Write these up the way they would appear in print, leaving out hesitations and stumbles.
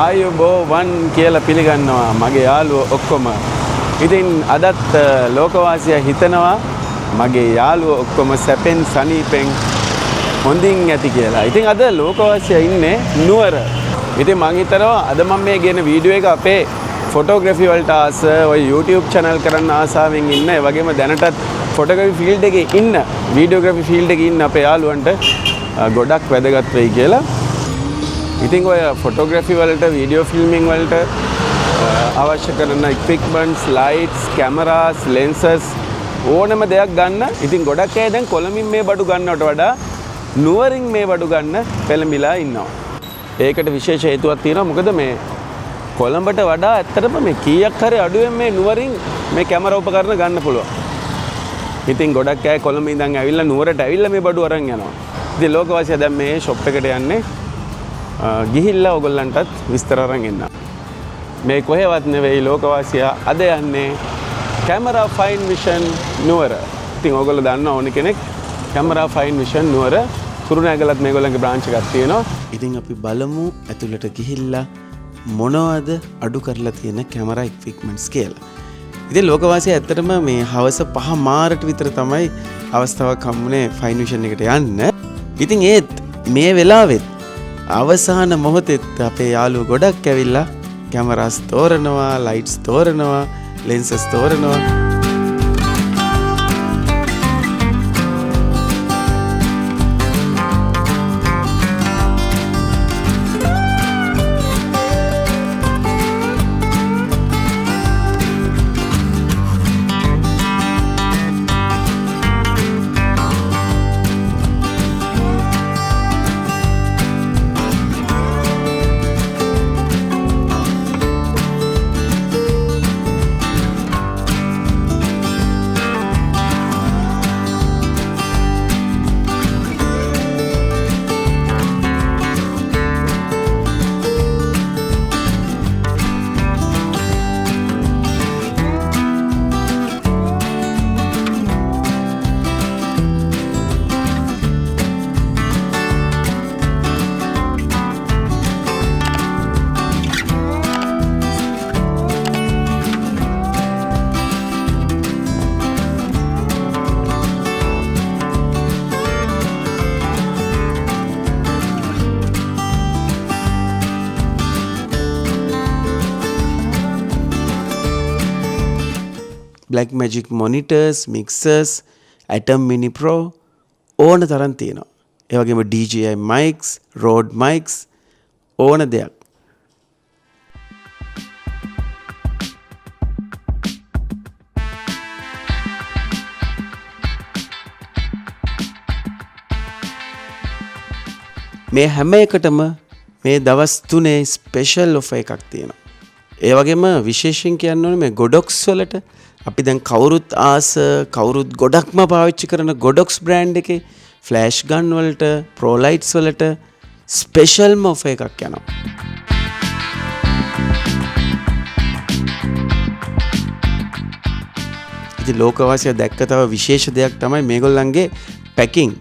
ආයුබෝවන් කියලා පිළිගන්නවා මගේ යාළුවෝ ඔක්කොම. ඉතින් අදත් ලෝකවාසියා හිතනවා මගේ යාළුවෝ ඔක්කොම සැපෙන් සනීපෙන් හොඳින් ඇති කියලා. ඉතින් අද ලෝකවාසියා ඉන්නේ නුවර. ඉතින් මං හිතනවා අද මම මේ ගෙන වීඩියෝ එක අපේ ෆොටෝග්‍රැෆි වලට ආස ඔය YouTube channel කරන්න ආසාවෙන් ඉන්න ඒ වගේම දැනටත් ෆොටෝග්‍රැෆි ෆීල්ඩ් එකේ ඉන්න වීඩියෝග්‍රැෆි ෆීල්ඩ් එකේ ඉන්න අපේ යාළුවන්ට ගොඩක් වැදගත් වෙයි කියලා. ඉතින් ඔය ෆොටෝග්‍රැෆි වලට වීඩියෝ ෆිල්මින් වලට අවශ්‍ය කරන equipments, lights, cameras, lenses ඕනම දෙයක් ගන්න. ඉතින් ගොඩක් අය දැන් කොළඹින් මේ බඩු ගන්නවට වඩා නුවරින් මේ බඩු ගන්න පෙළඹිලා ඉන්නවා. ඒකට විශේෂ හේතුවක් තියෙනවා. මොකද මේ කොළඹට වඩා ඇත්තටම මේ කීයක් හරි අඩුවෙන් මේ නුවරින් මේ කැමරා උපකරණ ගන්න පුළුවන්. ඉතින් ගොඩක් අය කොළඹ ඉඳන් ඇවිල්ලා නුවරට ඇවිල්ලා මේ බඩු අරන් යනවා. ඉතින් ලෝකවාසියා දැන් මේ ෂොප් එකට යන්නේ ගිහිල්ලා ඔයගොල්ලන්ටත් විස්තර අරන් එන්න. මේ කොහෙවත් නෙවෙයි ලෝකවාසියා අද යන්නේ කැමරා ෆයින් විෂන් නුවර. ඉතින් ඔයගොල්ලෝ දන්නා ඕනි කෙනෙක් කැමරා ෆයින් විෂන් නුවර කුරුණෑගලත් මේගොල්ලන්ගේ බ්‍රාන්ච් එකක් තියෙනවා. ඉතින් අපි බලමු ඇතුළට ගිහිල්ලා මොනවද අඩු කරලා තියෙන කැමරා ඉක්විප්මන්ට්ස් කියලා. ඉතින් ලෝකවාසියා ඇත්තටම මේ හවස 5 මාරට විතර තමයි අවස්ථාවක් හම්බුනේ ෆයින් විෂන් එකට යන්න. ඉතින් ඒත් මේ වෙලාවෙත් අවසාන මොහොතෙත් අපේ යාළුවෝ ගොඩක් ඇවිල්ලා කැමරාස් තෝරනවා, ලයිට්ස් තෝරනවා, ලෙන්සස් තෝරනවා. Blackmagic monitors, mixers, Atom Mini Pro ඕන තරම් තියෙනවා. ඒ වගේම DJI mics, Rode mics ඕන දෙයක්. මේ හැම එකටම මේ දවස් 3 ස්පෙෂල් ඔෆර් එකක් තියෙනවා. ඒ වගේම විශේෂයෙන් කියන්න ඕනේ මේ Godox වලට අපි දැන් කවුරුත් ආස කවුරුත් ගොඩක්ම පාවිච්චි කරන Godox බ්‍රෑන්ඩ් එකේ ෆ්ලෑෂ් ගන් වලට ප්‍රෝ ලයිට්ස් වලට ස්පෙෂල්ම ඔෆර් එකක් යනවා. ඉතින් ලෝකවාසියා දැක්ක තව විශේෂ දෙයක් තමයි මේගොල්ලන්ගේ පැකිං.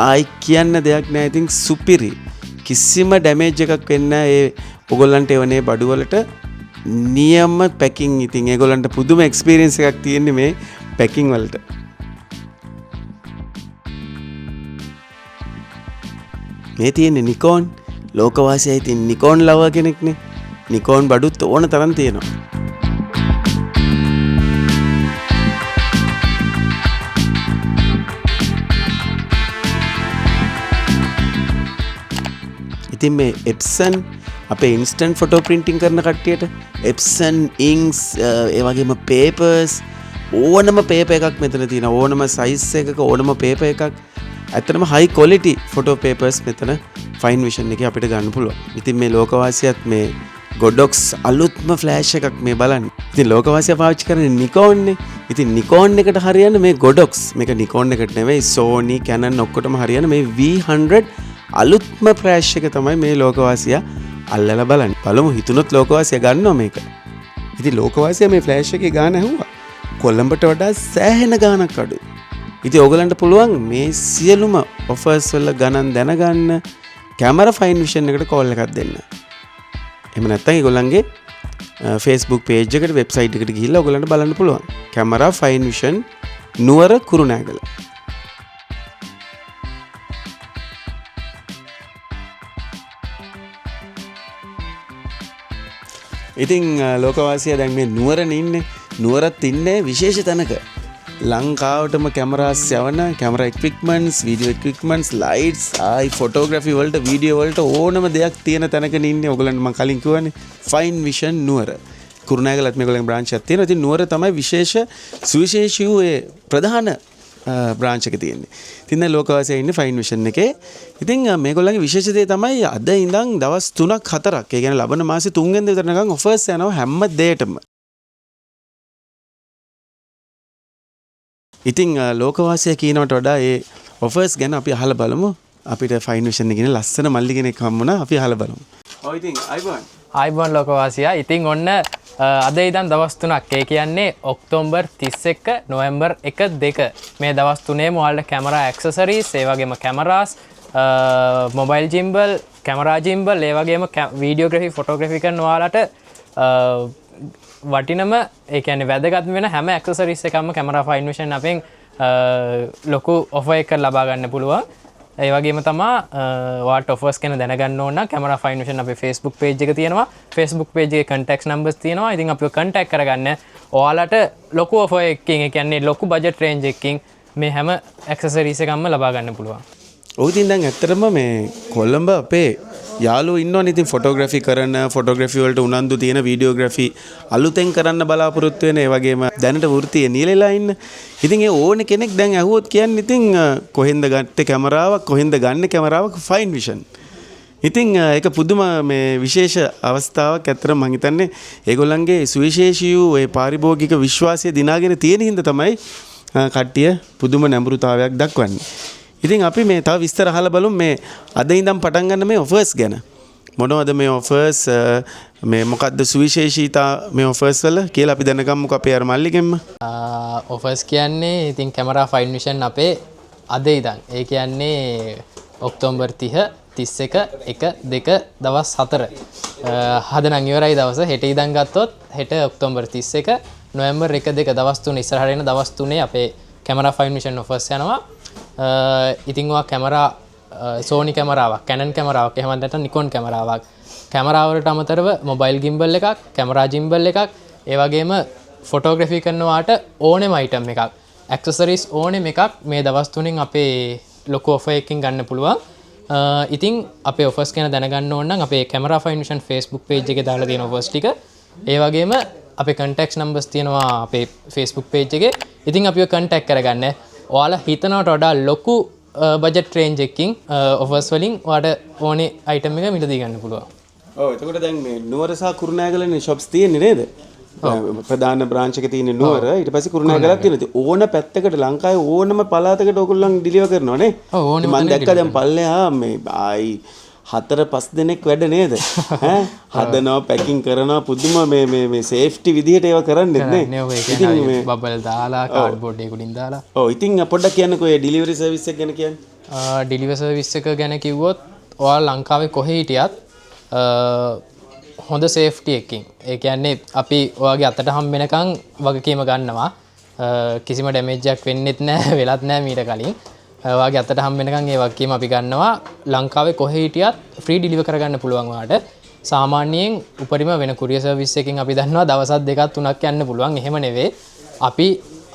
ආයි කියන්න දෙයක් නැහැ. ඉතින් සුපිරි කිසිම ඩැමේජ් එකක් වෙන්නේ නැහැ. ඒ ඔයගොල්ලන්ට එවනේ බඩු වලට නියම පැකිං. ඉතින් ඒගොල්ලන්ට පුදුම එක්ස්පීරියන්ස් එකක් තියෙන්නේ මේ පැකිං වලට. මේ තියෙන්නේ නිකෝන්. ලෝකවාසියා ඉතින් නිකෝන් ලවර් කෙනෙක්නේ. නිකෝන් බඩුත් ඕන තරම් තියෙනවා. ඉතින් මේ Epson අපේ ඉන්ස්ටන්ට් ෆොටෝ ප්‍රින්ටිං කරන කට්ටියට Epson inks ඒ වගේම papers ඕනම paper එකක් මෙතන තියෙනවා. ඕනම size එකක ඕනම paper එකක් ඇත්තටම high quality photo papers මෙතන fine vision එකේ අපිට ගන්න පුළුවන්. ඉතින් මේ ලෝකවාසියත් මේ Godox අලුත්ම flash එකක් මේ බලන්න. ඉතින් ලෝකවාසියා පාවිච්චි කරන්නේ Nikon නේ. ඉතින් Nikon එකට හරියන්නේ මේ Godox. මේක Nikon එකට නෙවෙයි Sony, Canon ඔක්කොටම හරියන්නේ මේ V100 අලුත්ම flash එක තමයි මේ ලෝකවාසියා අල්ලලා බලන්නේ. බලමු හිතුනොත් ලෝකවාසියා ගන්නවා මේක. ඉතින් ලෝකවාසියා මේ ෆ්ලෑෂ් එකේ ගාන ඇහුවා. කොළඹට වඩා සෑහෙන ගාණක් අඩුයි. ඉතින් ඕගලන්ට පුළුවන් මේ සියලුම ඔෆර්ස් වල ගණන් දැනගන්න කැමරා ෆයින් විෂන් එකට කෝල් එකක් දෙන්න. එහෙම නැත්නම් ඒගොල්ලන්ගේ Facebook page එකට website එකට ගිහිල්ලා ඔයගොල්ලන්ට බලන්න පුළුවන්. කැමරා ෆයින් විෂන් නුවර කුරුණෑගල. ඉතින් ලෝකවාසියා දැන් මේ නුවරනේ ඉන්නේ. නුවරත් ඉන්නේ විශේෂ තැනක. ලංකාවටම කැමරාස් යවන camera equipments, video equipments, lights, ෆොටෝග්‍රැෆි වලට, වීඩියෝ වලට ඕනම දෙයක් තියෙන තැනකනේ ඉන්නේ. ඔයගොල්ලන්ට මම කලින් කිව්වනේ ෆයින් විෂන් නුවර. කුරුණෑගලත් මේගොල්ලන්ගේ බ්‍රාන්ච් එකක් තියෙනවා. ඉතින් නුවර තමයි විශේෂ සුවිශේෂී වූ ඒ ප්‍රධාන බ්‍රාන්ච් එක තියෙන්නේ. ඉතින් දැන් ලෝකවාසී ඉන්නේ ෆයින් විෂන් එකේ. ඉතින් මේගොල්ලන්ගේ විශේෂ දේ තමයි අද ඉඳන් දවස් 3ක් 4ක්, ඒ කියන්නේ ලබන මාසේ 3 වෙනිදා විතර නිකන් ඔෆර්ස් යනවා හැම දෙයකටම. ඉතින් ලෝකවාසියා කියනවට වඩා ඒ ඔෆර්ස් ගැන අපි අහලා බලමු. අපිට ෆයින් විෂන් එකේ ලස්සන මල්ලි කෙනෙක් හම්බුණා. අපි අහලා බලමු. ඔව් ඉතින් ආයිබෝන් ලෝකවාසියා. ඉතින් ඔන්න අද ඉඳන් දවස් 3ක්, ඒ කියන්නේ ඔක්තෝබර් 31 නොවැම්බර් 1 2 මේ දවස් 3ේම ඔයාලට කැමරා ඇක්සසරිස්, ඒ වගේම කැමරාස්, මොබයිල් ජිම්බල්, කැමරා ජිම්බල්, ඒ වගේම වීඩියෝග්‍රැෆි, ෆොටෝග්‍රැෆි කරන ඔයාලට වටිනම, ඒ කියන්නේ වැදගත් වෙන හැම ඇක්සසරිස් එකක්ම කැමරා ෆයින් විෂන් අපෙන් ලොකු ඔෆර් එකක් ලබා ගන්න පුළුවන්. ඒ වගේම තමයි ඔයාලට ඔෆර්ස් ගැන දැනගන්න ඕන නම් කැමරා ෆයින් විෂන් අපේ Facebook page එක තියෙනවා. Facebook page එකේ contact numbers තියෙනවා. ඉතින් අපිව contact කරගන්න ඔයාලට ලොකු ඔෆර් එකකින්, ඒ කියන්නේ ලොකු budget range එකකින් මේ හැම ඇක්සසරිස් එකක්ම ලබා ගන්න පුළුවන්. ඔව් ඉතින් දැන් ඇත්තටම මේ කොළඹ අපේ යාළුවෝ ඉන්නවනේ. ඉතින් ෆොටෝග්‍රැෆි කරන, ෆොටෝග්‍රැෆි වලට උනන්දු තියෙන, වීඩියෝග්‍රැෆි අලුතෙන් කරන්න බලාපොරොත්තු වෙන, ඒ වගේම දැනට වෘත්තියේ නියැලලා ඉන්න. ඉතින් ඒ ඕනේ කෙනෙක් දැන් ඇහුවොත් කියන්නේ ඉතින් කොහෙන්ද ගත්තේ කැමරාවක්, කොහෙන්ද ගන්න කැමරාවක්? Fine vision. ඉතින් ඒක පුදුම මේ විශේෂ අවස්ථාවක්. ඇත්තටම මම හිතන්නේ ඒගොල්ලන්ගේ සුවිශේෂී වූ ඒ පාරිභෝගික විශ්වාසය දිනාගෙන තියෙන හින්දා තමයි කට්ටිය පුදුම නැඹුරුතාවයක් දක්වන්නේ. ඉතින් අපි මේ තව විස්තර අහලා බලමු මේ අද ඉඳන් පටන් ගන්න මේ ඔෆර්ස් ගැන. මොනවද මේ ඔෆර්ස්, මේ මොකද්ද සුවිශේෂීතා මේ ඔෆර්ස් වල කියලා අපි දැනගමුකෝ අපේ අර මල්ලිගෙන්ම. ඔෆර්ස් කියන්නේ ඉතින් කැමරා ෆයින් විෂන් අපේ අද ඉඳන්, ඒ කියන්නේ ඔක්තෝබර් 30 31 1 2 දවස් 4 හද නම් ඉවරයි දවස. හෙට ඉඳන් ගත්තොත් හෙට ඔක්තෝබර් 31 නොවැම්බර් 1 2 දවස් 3 ඉස්සරහට එන දවස් 3 අපේ කැමරා ෆයින් විෂන් ඔෆර්ස් යනවා. ඉතින් ඔයා කැමරා සෝනි කැමරාවක්, කැනන් කැමරාවක්, එහෙම නැත්නම් නිකොන් කැමරාවක්, කැමරාවලට අමතරව මොබයිල් ගිම්බල් එකක්, කැමරා ජිම්බල් එකක්, ඒ වගේම ෆොටෝග්‍රැෆි කරනවාට ඕනෙම අයිටම් එකක්, ඇක්සසරිස් ඕනෙම එකක් මේ දවස් 3න් අපේ ලොකු ඔෆර් එකකින් ගන්න පුළුවන්. ඉතින් අපේ ඔෆර්ස් ගැන දැනගන්න ඕන නම් අපේ camera fine vision Facebook page එකේ දාලා තියෙන ඔෆර්ස් ටික, ඒ වගේම අපේ contact numbers තියෙනවා අපේ Facebook page එකේ. ඉතින් අපිව contact කරගන්න. ඔයාලා හිතනවට වඩා ලොකු බජට් රේන්ජ් එකකින් ඔෆර්ස් වලින් ඔයාලට ඕනේ අයිටම් එක මිලදී ගන්න පුළුවන්. ඔව් එතකොට දැන් මේ නුවර සහ කුරුණෑගලනේ shops තියෙන්නේ නේද? ප්‍රධාන බ්‍රාන්ච් එක තියෙන්නේ නුවර, ඊට පස්සේ කුරුණෑගලක් තියෙනවා. ඕන පැත්තකට ලංකාවේ ඕනම පළාතකට ඕගොල්ලෝ ඩිලිවර් කරනවා නේ? ඔව් ඕනෙම. මම දැක්කා දැන් පල්ලෙහා මේ ආයි 4-5 දෙනෙක් වැඩ නේද? ඈ හදනවා, පැකින් කරනවා, පුදුම මේ සේෆ්ටි විදිහට ඒවා කරන්නේ නේ. ඉතින් මේ බබල් දාලා කාඩ්බෝඩ් එකකින් දාලා. ඔව් ඉතින් පොඩ්ඩක් කියන්නකෝ ඒ ඩිලිවරි සර්විස් එක ගැන කියන්නේ. ඩිලිවරි සර්විස් එක ගැන කිව්වොත් ඔයාලා ලංකාවේ කොහේ හිටියත් හොඳ සේෆ්ටි එකකින්, ඒ කියන්නේ අපි ඔයාගේ අතට හම් වෙනකන් වගකීම ගන්නවා. කිසිම ඩැමේජ් එකක් වෙන්නෙත් නැහැ, වෙලත් නැහැ මීට කලින්. ඔයාගේ අතට හම් වෙනකන් ඒ වගකීම අපි ගන්නවා. ලංකාවේ කොහේ හිටියත් ෆ්‍රී ඩිලිවර් කරගන්න පුළුවන් ඔයාලට. සාමාන්‍යයෙන් උපරිම වෙන කුරියර් සර්විස් එකකින් අපි දන්නවා දවස් 2-3ක් යන්න පුළුවන්. එහෙම නෙවෙයි. අපි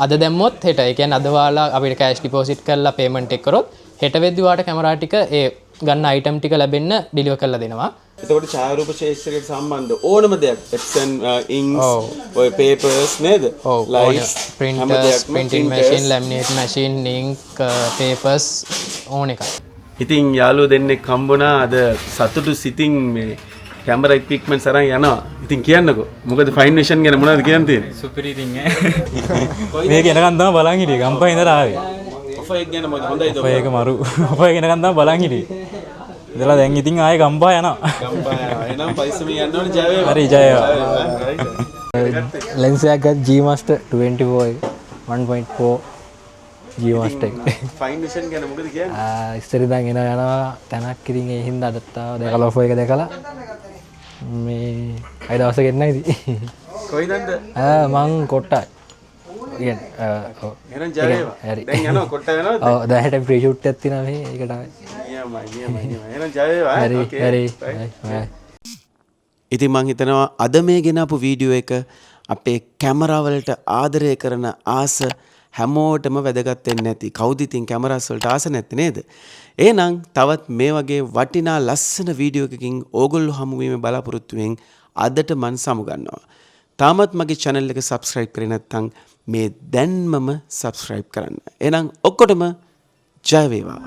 අද දැම්මොත් හෙට, ඒ කියන්නේ අද ඔයාලා අපිට කෑෂ් ඩිපොසිට් කරලා පේමන්ට් එක කරොත් හෙට වෙද්දි ඔයාලට කැමරා ටික, ඒ ගන්න අයිටම් ටික ලැබෙන්න ඩිලිවර් කරලා දෙනවා. එතකොට ඡායාරූප ශේෂ්ත්‍රයට සම්බන්ධ ඕනම දෙයක්, Epson inks, ඔය papers නේද? lights, printers, printing machine, laminate machine, ink, papers ඕන එකක්. ඉතින් යාළුවෝ දෙන්නෙක් හම්බුණා අද සතුටු සිතින් මේ කැමරා ඉක්විප්මන්ට්ස් අරන් යනවා. ඉතින් කියන්නකෝ මොකද ෆයින් විෂන් ගැන මොනවද කියන්න තියෙන්නේ? සුපිරි ඉතින් ඈ. මේක එනකන් තමයි බලන් හිටියේ. ගම්පහ ඉඳලා ආවේ. ඔෆර් එක ගැන මොකද හොඳයිද? ඔෆර් එක මරු. ඔෆර් එක එනකන් තමයි බලන් හිටියේ. ඉතලා දැන් ඉතින් ආයේ ගම්පහ යනවා. ගම්පහ යනවා. එනම් පයිසම යන්න ඕනේ ජය වේවා. හරි ජය වේවා. ලෙන්ස් එකක් ගත් G Master 24 1.4 ජීවස්ට ෆයින් විෂන් ගැන මොකද කියන්නේ? ඉස්සර ඉඳන් එන යනවා තැනක් ඉතින් ඒ හින්දා අදත් ආවා දැකලා ඔෆර් එක දැකලා මේ අය දවසක එන්න ඉතින් කොයිදන්ද? මං කොට්ටයි එහෙනම් ජය වේවා. හරි. දැන් යනවා කොට යනවද? ඔව් 10ට ප්‍රී ෂූට් එකක් තියෙනවා මේ ඒක තමයි නියමයි. එහෙනම් ජය වේවා. හරි ඕකේ. හරි bye. බයි ඉතින් මං හිතනවා අද මේ ගෙනාපු වීඩියෝ එක අපේ කැමරාවලට ආදරය කරන ආස හැමෝටම වැදගත් වෙන්නේ නැති. කවුද ඉතින් කැමරාස් වලට ආස නැත්තේ නේද? එහෙනම් තවත් මේ වගේ වටිනා ලස්සන වීඩියෝ එකකින් ඕගොල්ලෝ හමු වීමේ බලාපොරොත්තු වෙමින් අදට මන් සමුගන්නවා. තාමත් මගේ channel එක subscribe කරේ නැත්නම් මේ දැන්මම subscribe කරන්න. එහෙනම් ඔක්කොටම ජය වේවා.